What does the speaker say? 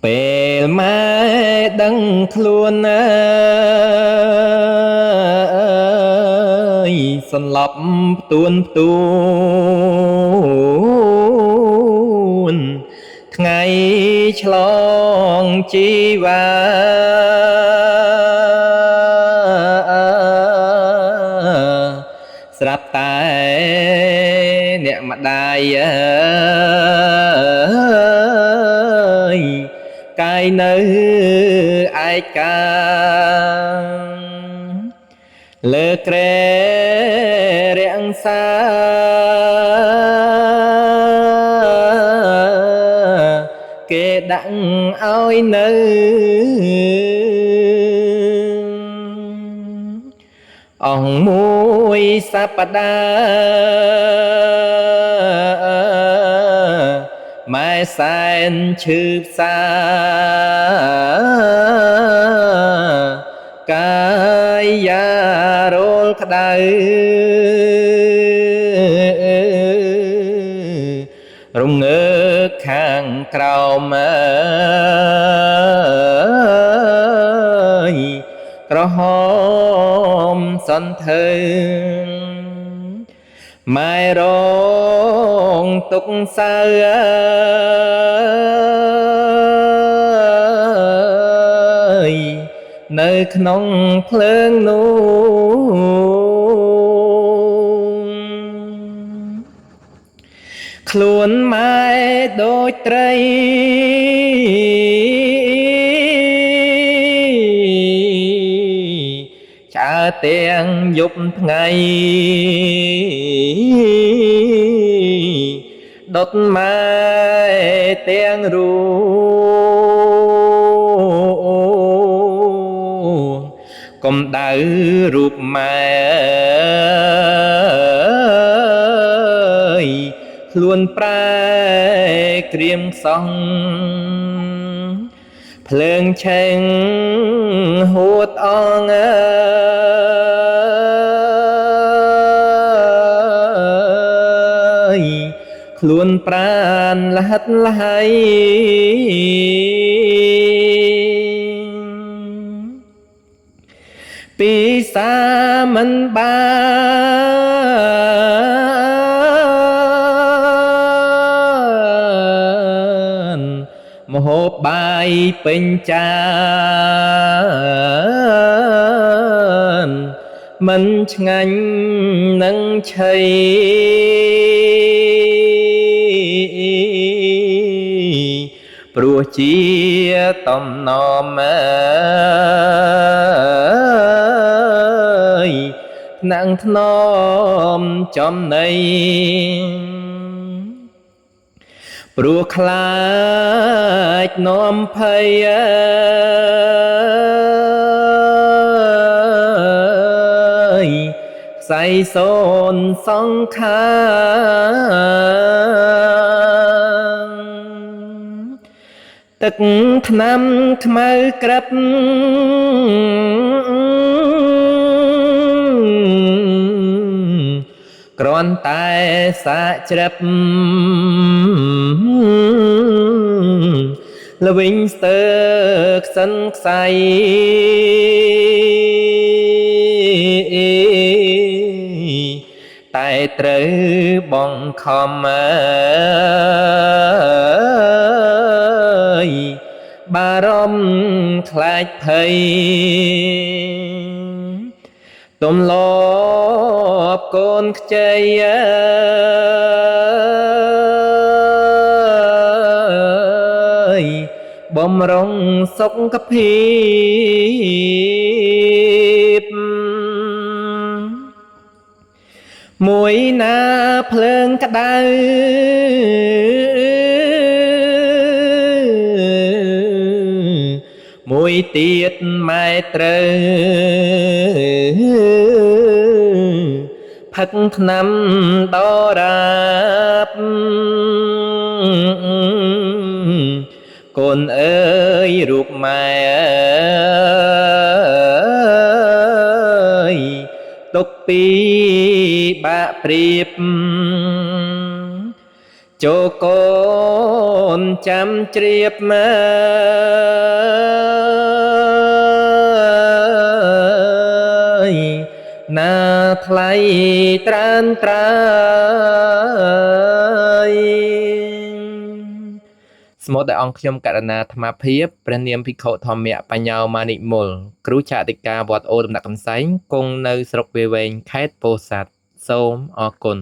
ពេលម៉ែដឹងខ្លួនអើយសន្លប់ផ្ទួនថ្ងៃឆ្លងជីវ៉ាស្រាប់តែអ្នកម្ដាយអើយកាយនៅឯកាលើក្រែរាំងសាគេដាក់ឲ្យនៅអង្គមួយសប្តាហ៍ម៉ែសែនឈឺផ្សាកាយារលក្តៅរងើកខាងក្រោមអើយក្រហមសន្ធើម៉ែរងទុកសៅនៅក្នុងភ្លើងនោះខ្លួនម៉ែដូចត្រីឆ្អើទាំងយប់ថ្ងៃដុតម៉ែទាំងរូកំដៅរូបម៉ែខ្លួនប្រែក្រៀមខ្សងភ្លើងឆេងហួតអងខ្លួនប្រានលហិតលហើយពីសាមិនបានមហូបបាយពេញចានមិនឆ្ងាញ់នឹងឆៃព្រោះជាតំណមថ្នាំងថ្នមចំណៃព្រោះខ្លាចនាំភ័យខ្សែសូនសង្ខាទឹកថ្នាំខ្មៅក្រិបគ្រាន់តែសាកជ្រាបល្វីងស្ទើខ្សិនខ្សៃតែត្រូវបង្ខំបារម្ភខ្លាចភ័យទំលាប់កូនខ្ចីបំរុងសុខភាពមួយណាភ្លើងក្តៅមួយទៀតម៉ែត្រូវផឹកថ្នាំដរាបកូនអើយរូបម៉ែទុកពីបាក់ព្រៀបចូលកូន ចាំជ្រាបមើលណាថ្លៃត្រានត្រើយស្មោះដែលអង្គខ្ញុំករណាអាត្មាភាពព្រះនាមភិក្ខុធម្មបញ្ញោមានិមលគ្រូចតិកាវត្តអូដំណាក់កំសែងគង់នៅស្រុកវាវែងខេត្តពោធិ៍សាត់សូមអរគុណ